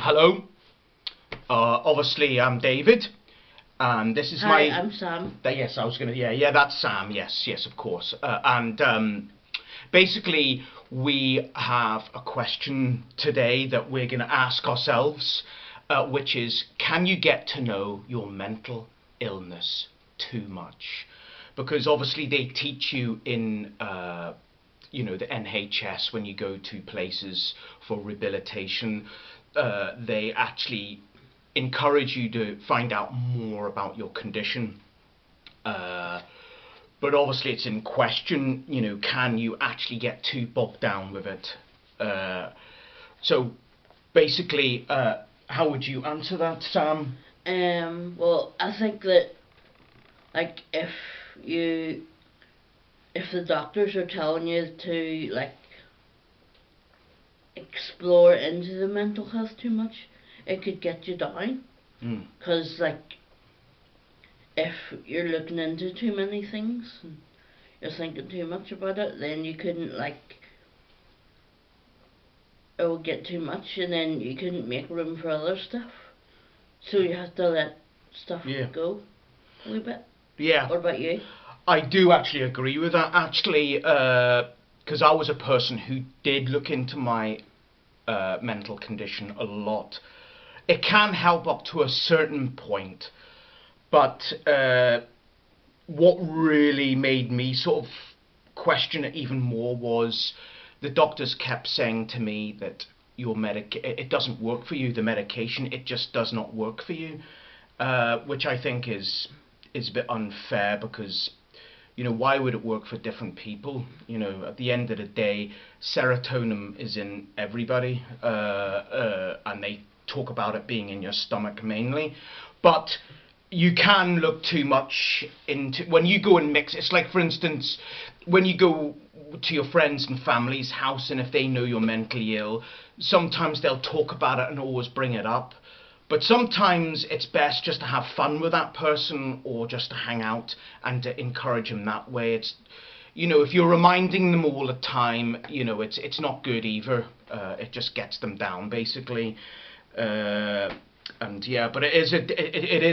Hello. Obviously, I'm David, and this is Hi, my. I'm Sam. Yes, I was gonna. Yeah, that's Sam. Yes, of course. And basically, we have a question today that we're gonna ask ourselves, which is, can you get to know your mental illness too much? Because obviously they teach you in the NHS when you go to places for rehabilitation, they actually encourage you to find out more about your condition. But obviously it's in question, can you actually get too bogged down with it? So basically, how would you answer that, Sam? Well, I think that, like, if the doctors are telling you to, like, explore into the mental health too much, it could get you down. Because, like, if you're looking into too many things and you're thinking too much about it, then you couldn't, like, it will get too much and then you couldn't make room for other stuff. So you have to let stuff go a little bit. Yeah. What about you? I do actually agree with that, actually, because I was a person who did look into my mental condition a lot. It can help up to a certain point, but what really made me sort of question it even more was the doctors kept saying to me that it doesn't work for you, the medication, it just does not work for you, which I think is a bit unfair, because why would it work for different people? At the end of the day, serotonin is in everybody, and they talk about it being in your stomach mainly, but you can look too much into when you go and mix. It's like, for instance, when you go to your friends and family's house, and if they know you're mentally ill, sometimes they'll talk about it and always bring it up. But sometimes it's best just to have fun with that person, or just to hang out and to encourage them that way. It's, if you're reminding them all the time, it's not good either. It just gets them down, basically. And yeah, but it is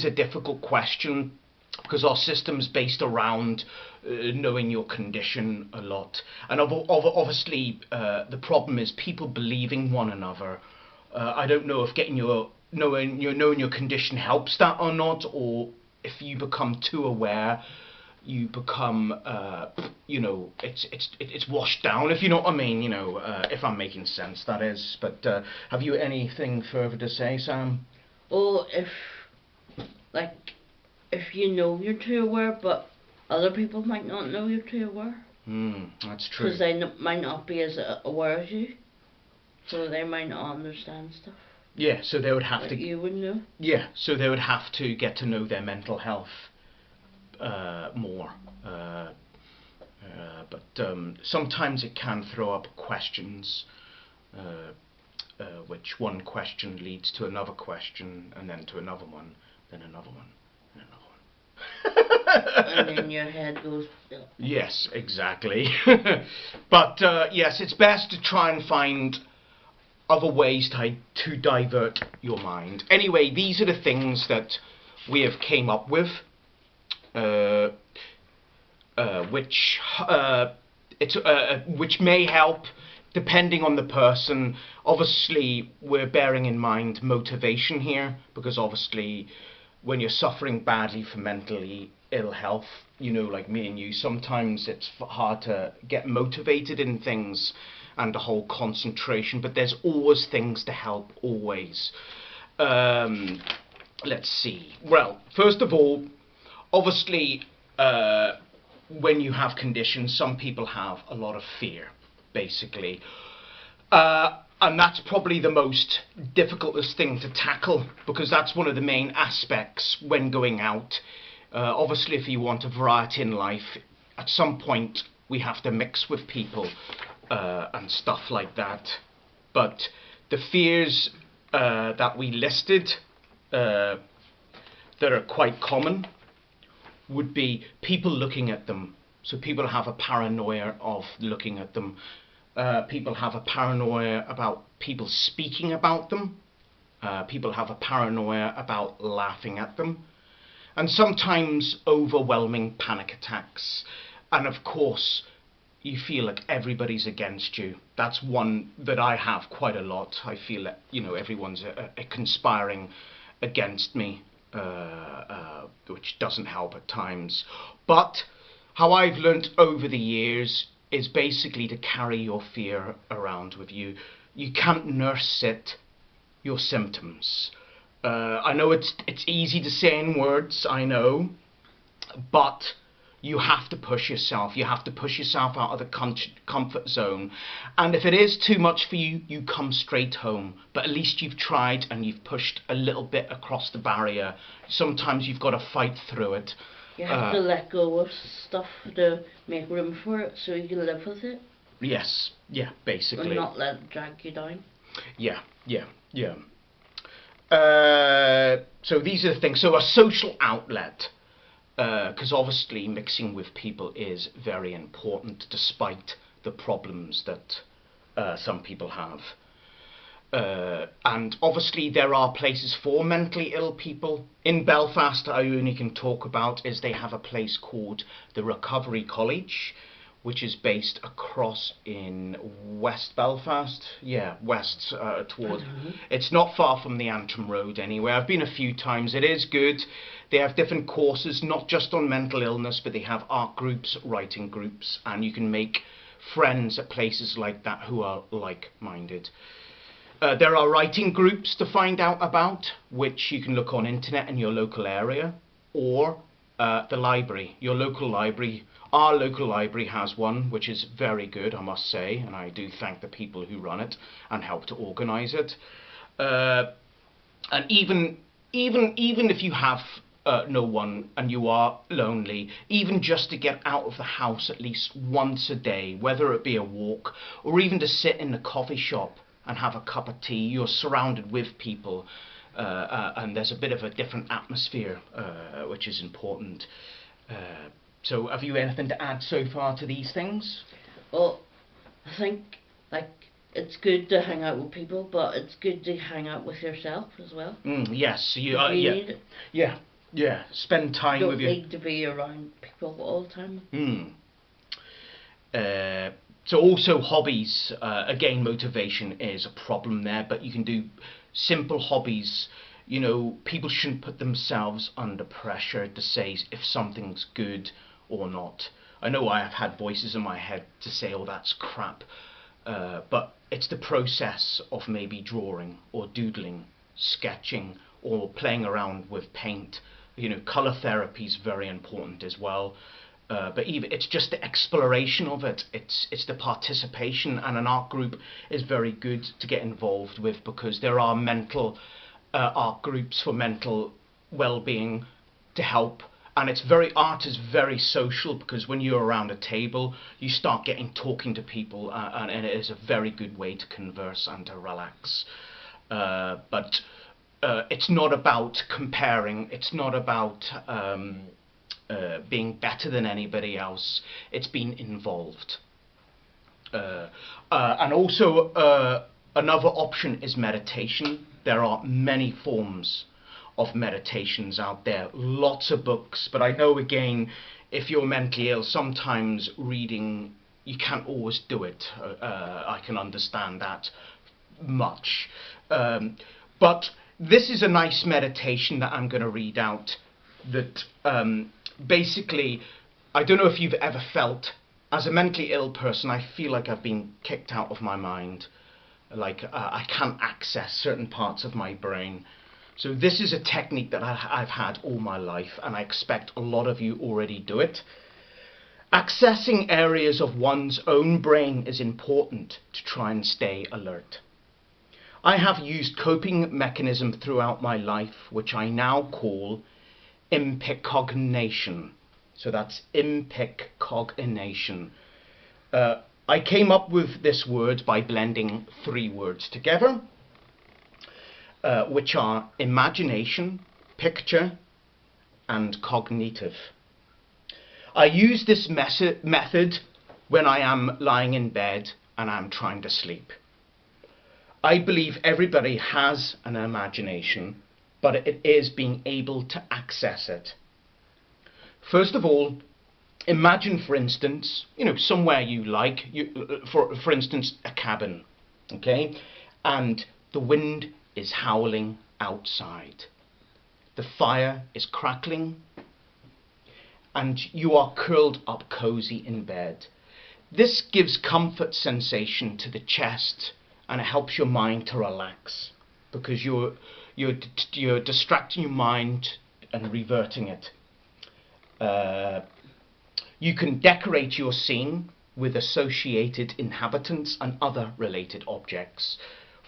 a difficult question, because our system's based around knowing your condition a lot. And obviously, the problem is people believing one another. I don't know if knowing your condition helps that or not, or if you become too aware, you become it's washed down, if you know what I mean, if I'm making sense, that is. But have you anything further to say, Sam? Well, if you know you're too aware, but other people might not know you're too aware. That's true. Because they might not be as aware as you, so they might not understand stuff. Yeah, so they would have like to. You wouldn't know. Yeah, so they would have to get to know their mental health more. But sometimes it can throw up questions, which one question leads to another question, and then to another one, then another one, and another one. And then your head goes. Yes, exactly. But yes, it's best to try and find other ways to divert your mind. Anyway, these are the things that we have came up with, which may help depending on the person. Obviously, we're bearing in mind motivation here, because obviously when you're suffering badly from mentally ill health, like me and you, sometimes it's hard to get motivated in things and the whole concentration, but there's always things to help, always. Let's see. Well, first of all, obviously, when you have conditions, some people have a lot of fear, basically. And that's probably the most difficultest thing to tackle, because that's one of the main aspects when going out. Obviously, if you want a variety in life, at some point we have to mix with people and stuff like that. But the fears that we listed, that are quite common, would be people looking at them. So people have a paranoia of looking at them. People have a paranoia about people speaking about them. People have a paranoia about laughing at them, and sometimes overwhelming panic attacks. And of course, you feel like everybody's against you. That's one that I have quite a lot. I feel that, you know, everyone's conspiring against me, which doesn't help at times. But how I've learnt over the years is basically to carry your fear around with you. You can't nurse it, your symptoms. I know it's easy to say in words, I know, but you have to push yourself. You have to push yourself out of the comfort zone. And if it is too much for you, you come straight home. But at least you've tried and you've pushed a little bit across the barrier. Sometimes you've got to fight through it. You have to let go of stuff to make room for it so you can live with it. Yes, yeah, basically. And not let it drag you down. Yeah. So these are the things. So a social outlet. Because obviously mixing with people is very important, despite the problems that some people have. And obviously there are places for mentally ill people. In Belfast, I only can talk about is they have a place called the Recovery College, which is based across in West Belfast. Yeah, west toward. It's not far from the Antrim Road anyway. I've been a few times. It is good. They have different courses, not just on mental illness, but they have art groups, writing groups, and you can make friends at places like that who are like-minded. There are writing groups to find out about, which you can look on internet in your local area, or the library, your local library. Our local library has one, which is very good, I must say, and I do thank the people who run it and help to organise it. And even if you have no one and you are lonely, even just to get out of the house at least once a day, whether it be a walk or even to sit in the coffee shop and have a cup of tea, you're surrounded with people, and there's a bit of a different atmosphere, which is important. So have you anything to add so far to these things? Well, I think it's good to hang out with people, but it's good to hang out with yourself as well. Yes, you need it. Yeah. Spend time with you. Don't need to be around people all the time. So also hobbies. Again, motivation is a problem there, but you can do simple hobbies. You know, people shouldn't put themselves under pressure to say if something's good or not. I know I have had voices in my head to say, oh, that's crap. But it's the process of maybe drawing or doodling, sketching, or playing around with paint. You know, colour therapy is very important as well. But even it's just the exploration of it. It's the participation, and an art group is very good to get involved with, because there are mental art groups for mental well-being to help. And art is very social, because when you're around a table, you start talking to people, and it is a very good way to converse and to relax. But it's not about comparing. It's not about being better than anybody else. It's being involved. And also another option is meditation. There are many forms of meditations out there, lots of books, but I know, again, if you're mentally ill, sometimes reading, you can't always do it. I can understand that much. But this is a nice meditation that I'm going to read out, that basically, I don't know if you've ever felt, as a mentally ill person, I feel like I've been kicked out of my mind, like I can't access certain parts of my brain. So this is a technique that I've had all my life, and I expect a lot of you already do it. Accessing areas of one's own brain is important to try and stay alert. I have used coping mechanism throughout my life, which I now call Impicogination. So that's Impicogination. I came up with this word by blending 3 words together, which are imagination, picture, and cognitive. I use this method when I am lying in bed and I'm trying to sleep. I believe everybody has an imagination, but it is being able to access it. First of all, imagine, for instance, somewhere you like, for instance, a cabin, okay? And the wind is howling outside. The fire is crackling, and you are curled up cozy in bed. This gives comfort sensation to the chest, and it helps your mind to relax, because you're distracting your mind and reverting it. You can decorate your scene with associated inhabitants and other related objects.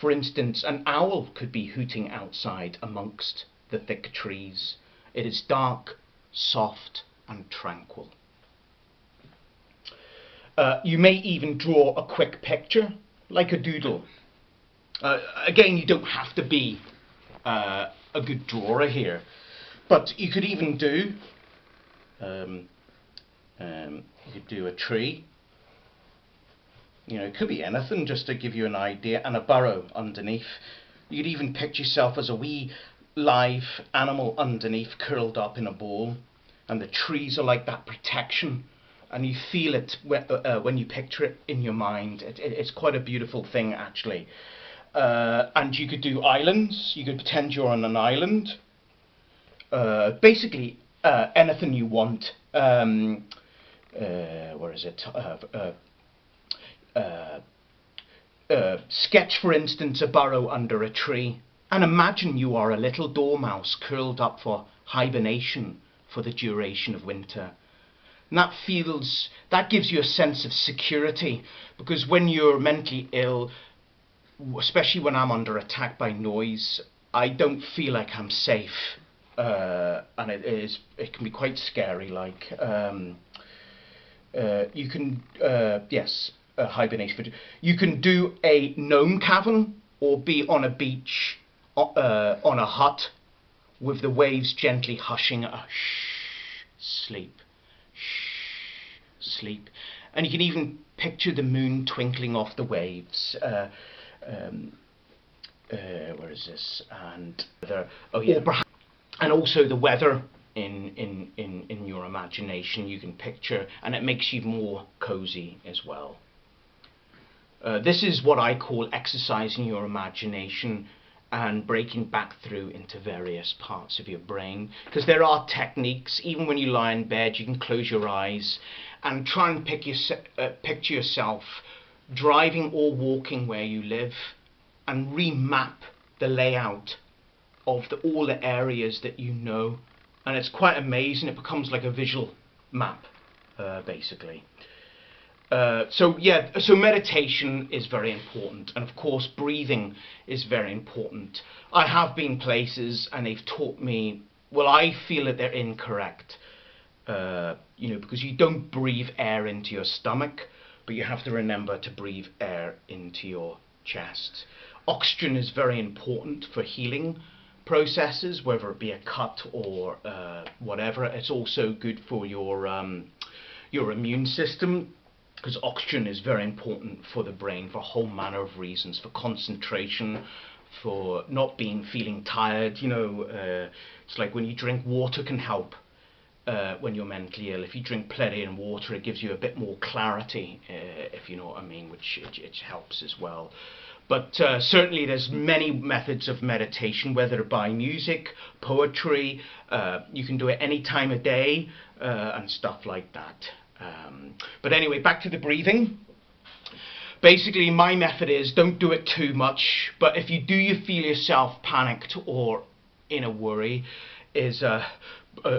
For instance, an owl could be hooting outside amongst the thick trees. It is dark, soft, and tranquil. You may even draw a quick picture, like a doodle. Again, you don't have to be a good drawer here, but you could even do you could do a tree. It could be anything, just to give you an idea, and a burrow underneath. You could even picture yourself as a wee live animal underneath, curled up in a ball, and the trees are like that protection, and you feel it when you picture it in your mind. It's quite a beautiful thing, actually. And you could do islands. You could pretend you're on an island. Basically, anything you want. Where is it? Sketch, for instance, a burrow under a tree, and imagine you are a little dormouse curled up for hibernation for the duration of winter. And that gives you a sense of security, because when you're mentally ill, especially when I'm under attack by noise, I don't feel like I'm safe, and it can be quite scary. Like you can hibernation. You can do a gnome cavern, or be on a beach, on a hut, with the waves gently hushing. Sleep, sleep. And you can even picture the moon twinkling off the waves. Where is this? And and also the weather in your imagination you can picture, and it makes you more cozy as well. This is what I call exercising your imagination and breaking back through into various parts of your brain, because there are techniques. Even when you lie in bed, you can close your eyes and try and picture yourself driving or walking where you live, and remap the layout of all the areas that you know, and it's quite amazing. It becomes like a visual map, basically. So meditation is very important, and of course breathing is very important. I have been places and they've taught me, well, I feel that they're incorrect, because you don't breathe air into your stomach, but you have to remember to breathe air into your chest. Oxygen is very important for healing processes, whether it be a cut or whatever. It's also good for your immune system, because oxygen is very important for the brain for a whole manner of reasons, for concentration, for not feeling tired. It's like when you drink water can help when you're mentally ill. If you drink plenty of water, it gives you a bit more clarity, if you know what I mean, which it helps as well. But certainly there's many methods of meditation, whether by music, poetry, you can do it any time of day, and stuff like that. But anyway, back to the breathing. Basically, my method is don't do it too much, but if you feel yourself panicked or in a worry, is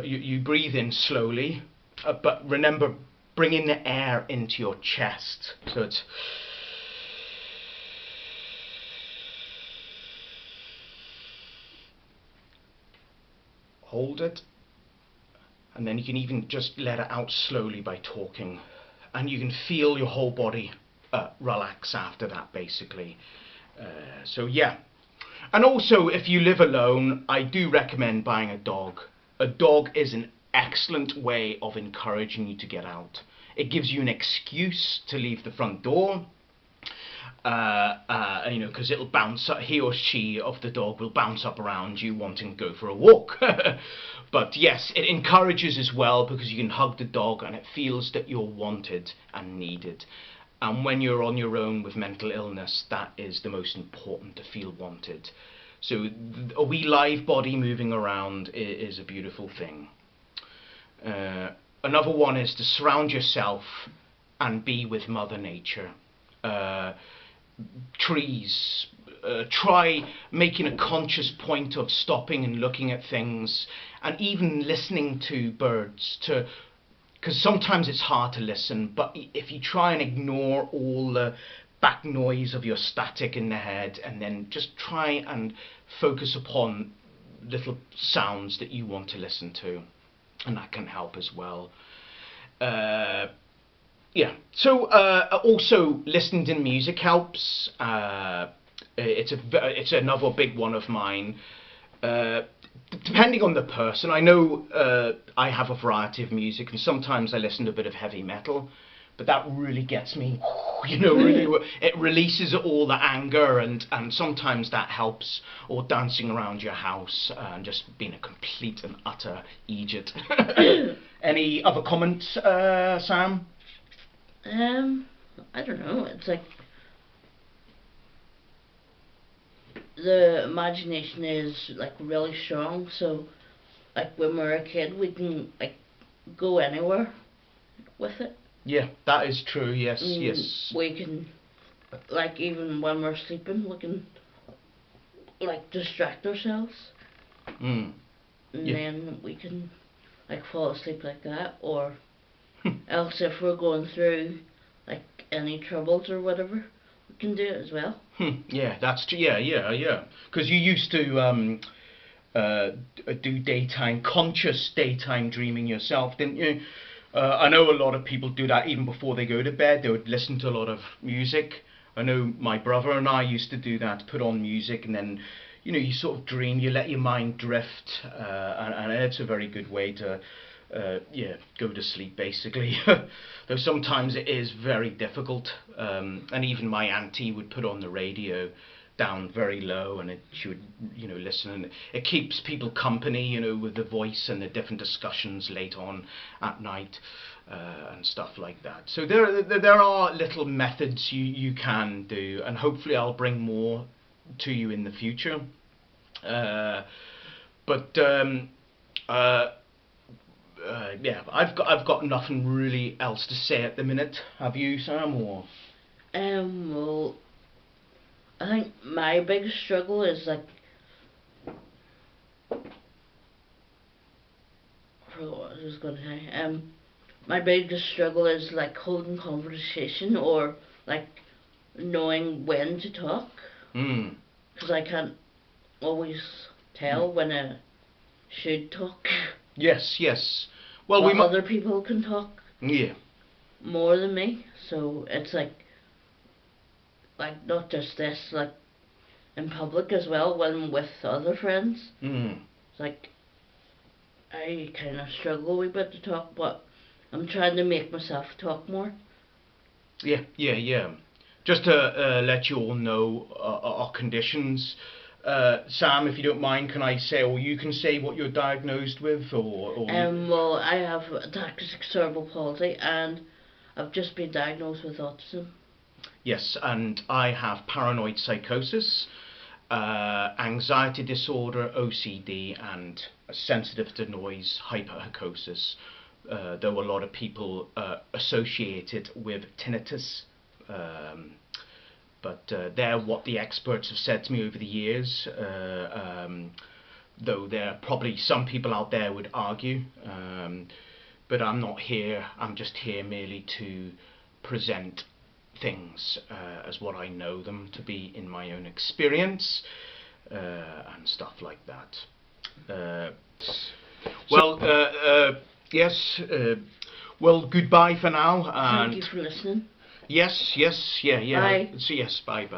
you breathe in slowly, but remember, bringing the air into your chest. So it's hold it, and then you can even just let it out slowly by talking, and you can feel your whole body relax after that, basically. So yeah. And also, if you live alone, I do recommend buying a dog. A dog is an excellent way of encouraging you to get out. It gives you an excuse to leave the front door. you know, because it'll bounce, he or she of the dog will bounce up around you wanting to go for a walk. But yes, it encourages as well, because you can hug the dog and it feels that you're wanted and needed. And when you're on your own with mental illness, that is the most important, to feel wanted. So a wee live body moving around is a beautiful thing. Another one is to surround yourself and be with Mother Nature. Trees. Try making a conscious point of stopping and looking at things, and even listening to birds, because sometimes it's hard to listen, but if you try and ignore all the back noise of your static in the head, and then just try and focus upon little sounds that you want to listen to, and that can help as well. Yeah, so also listening to music helps. It's another big one of mine. Depending on the person, I know I have a variety of music, and sometimes I listen to a bit of heavy metal, but that really gets me, you know, really, it releases all the anger, and sometimes that helps, or dancing around your house and just being a complete and utter idiot. Any other comments, Sam? I don't know, it's like the imagination is like really strong, so like when we're a kid we can like go anywhere with it. Yeah, that is true, yes, yes. We can, like, even when we're sleeping, we can like distract ourselves. And then we can like fall asleep like that, or else if we're going through like any troubles or whatever, we can do it as well. Yeah, that's true. Yeah. Because you used to do conscious daytime dreaming yourself, didn't you? I know a lot of people do that even before they go to bed. They would listen to a lot of music. I know my brother and I used to do that, put on music, and then, you know, you sort of dream, you let your mind drift, and it's a very good way to go to sleep, basically. Though sometimes it is very difficult, and even my auntie would put on the radio down very low, and she would, you know, listen, and it keeps people company, you know, with the voice and the different discussions late on at night, and stuff like that. So there are little methods you can do, and hopefully I'll bring more to you in the future. Yeah, I've got nothing really else to say at the minute. Have you, Sam? Or well, I think my biggest struggle is like, I forgot what I was going to say. My biggest struggle is like holding conversation, or like knowing when to talk, because I can't always tell when I should talk. Yes. Well, other people can talk. Yeah. More than me, so it's like not just this, like in public as well, when with other friends. It's like I kind of struggle a wee bit to talk, but I'm trying to make myself talk more. Yeah. Just to let you all know our conditions. Sam, if you don't mind, can I say, or you can say what you're diagnosed with, or well, I have ataxic cerebral palsy, and I've just been diagnosed with autism. Yes, and I have paranoid psychosis, anxiety disorder, OCD, and sensitive to noise, hyperacusis. Though a lot of people associate it with tinnitus. But they're what the experts have said to me over the years, though there are probably some people out there would argue, but I'm not here, I'm just here merely to present things as what I know them to be in my own experience, and stuff like that. Yes, well, goodbye for now. And thank you for listening. Yes, yeah. Bye. So yes, bye.